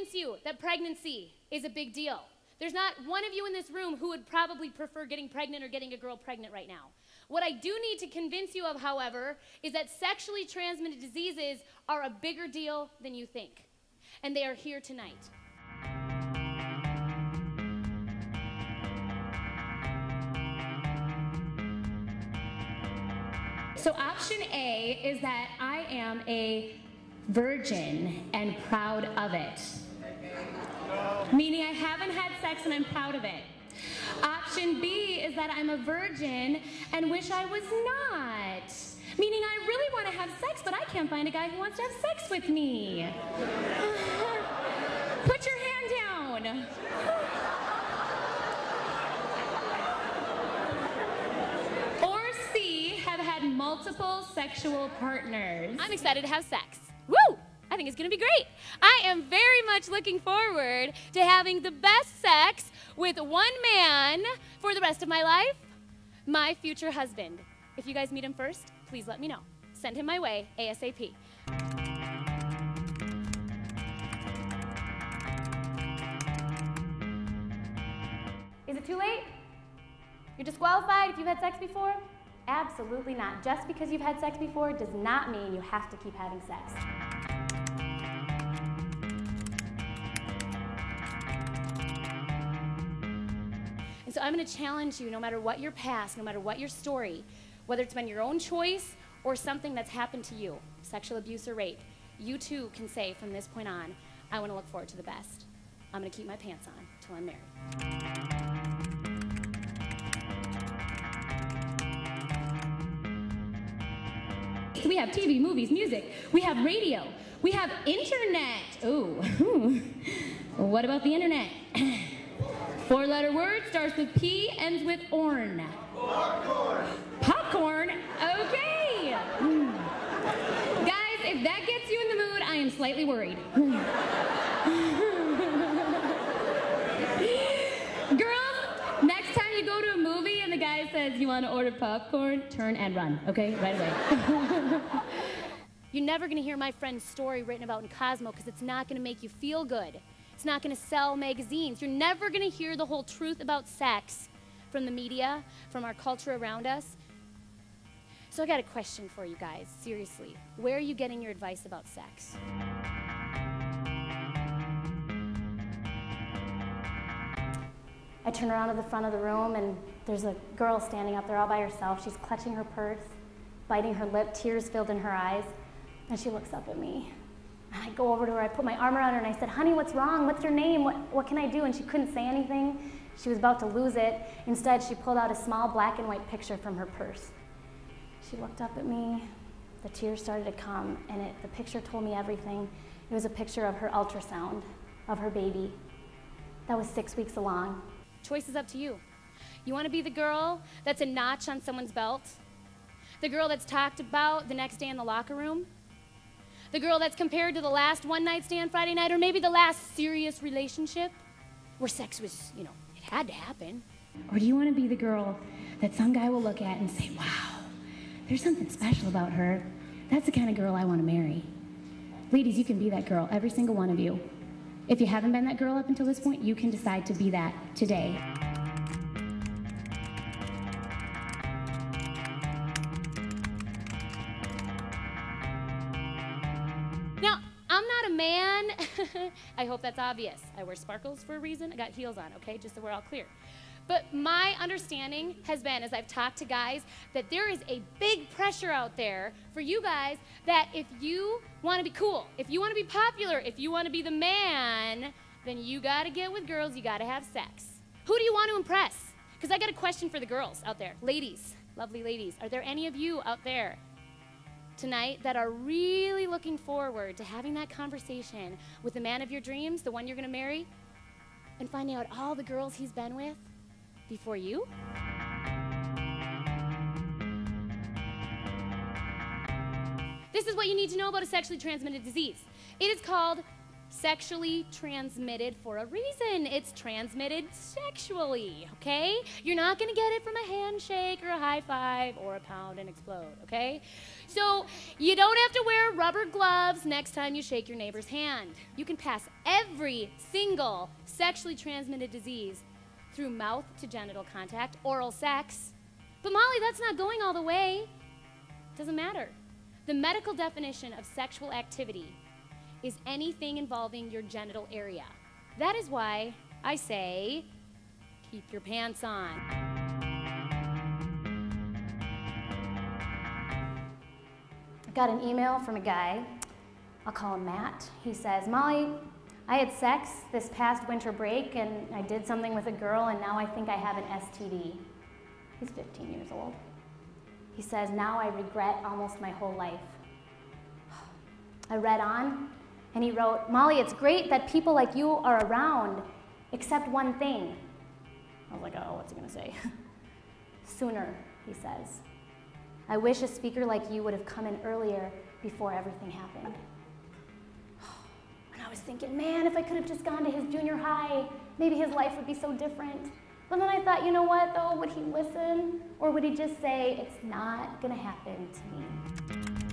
convince you that pregnancy is a big deal. There's not one of you in this room who would probably prefer getting pregnant or getting a girl pregnant right now. What I do need to convince you of, however, is that sexually transmitted diseases are a bigger deal than you think. And they are here tonight. So option A is that I am a virgin and proud of it. Meaning I haven't had sex and I'm proud of it. Option B is that I'm a virgin and wish I was not. Meaning I really want to have sex, but I can't find a guy who wants to have sex with me. Put your hand down. Or C, have had multiple sexual partners. I'm excited to have sex. Woo! I think it's gonna be great. I am very much looking forward to having the best sex with one man for the rest of my life, my future husband. If you guys meet him first, please let me know. Send him my way, ASAP. Is it too late? You're disqualified if you've had sex before? Absolutely not. Just because you've had sex before does not mean you have to keep having sex. And so I'm going to challenge you, no matter what your past, no matter what your story, whether it's been your own choice or something that's happened to you, sexual abuse or rape, you too can say from this point on, I want to look forward to the best. I'm going to keep my pants on till I'm married. We have TV, movies, music. We have radio. We have internet. Ooh. What about the internet? 4-letter word, starts with P, ends with orn. Popcorn. Popcorn? Okay. Guys, if that gets you in the mood, I am slightly worried. Girls, next time you go to a movie and the guy says you want to order popcorn, turn and run, okay? Right away. You're never going to hear my friend's story written about in Cosmo because it's not going to make you feel good. It's not going to sell magazines. You're never going to hear the whole truth about sex from the media, from our culture around us. So I got a question for you guys, seriously. Where are you getting your advice about sex? I turn around to the front of the room and there's a girl standing up there all by herself. She's clutching her purse, biting her lip, tears filled in her eyes, and she looks up at me. And I go over to her, I put my arm around her and I said, honey, what's wrong? What's your name? What can I do? And she couldn't say anything. She was about to lose it. Instead, she pulled out a small black and white picture from her purse. She looked up at me, the tears started to come, and the picture told me everything. It was a picture of her ultrasound, of her baby. That was 6 weeks along. Choice is up to you. You want to be the girl that's a notch on someone's belt? The girl that's talked about the next day in the locker room? The girl that's compared to the last one-night stand Friday night, or maybe the last serious relationship where sex was, it had to happen? Or do you want to be the girl that some guy will look at and say, wow, there's something special about her. That's the kind of girl I want to marry. Ladies, you can be that girl, every single one of you. If you haven't been that girl up until this point, you can decide to be that today. Now, I'm not a man. I hope that's obvious. I wear sparkles for a reason. I got heels on, okay? Just so we're all clear. But my understanding has been, as I've talked to guys, that there is a big pressure out there for you guys that if you want to be cool, if you want to be popular, if you want to be the man, then you got to get with girls, you got to have sex. Who do you want to impress? Because I got a question for the girls out there. Ladies, lovely ladies, are there any of you out there tonight that are really looking forward to having that conversation with the man of your dreams, the one you're going to marry, and finding out all the girls he's been with before you? This is what you need to know about a sexually transmitted disease. It is called sexually transmitted for a reason. It's transmitted sexually, okay? You're not gonna get it from a handshake or a high five or a pound and explode, okay? So you don't have to wear rubber gloves next time you shake your neighbor's hand. You can pass every single sexually transmitted disease through mouth to genital contact, oral sex. But Molly, that's not going all the way. Doesn't matter. The medical definition of sexual activity is anything involving your genital area. That is why I say, keep your pants on. I got an email from a guy, I'll call him Matt. He says, Molly, I had sex this past winter break and I did something with a girl and now I think I have an STD. He's 15 years old. He says, now I regret almost my whole life. I read on and he wrote, Molly, it's great that people like you are around, except one thing. I was like, oh, what's he gonna say? Sooner, he says. I wish a speaker like you would have come in earlier before everything happened. And I was thinking, man, if I could have just gone to his junior high, maybe his life would be so different. But then I thought, you know what though, would he listen? Or would he just say, it's not gonna happen to me?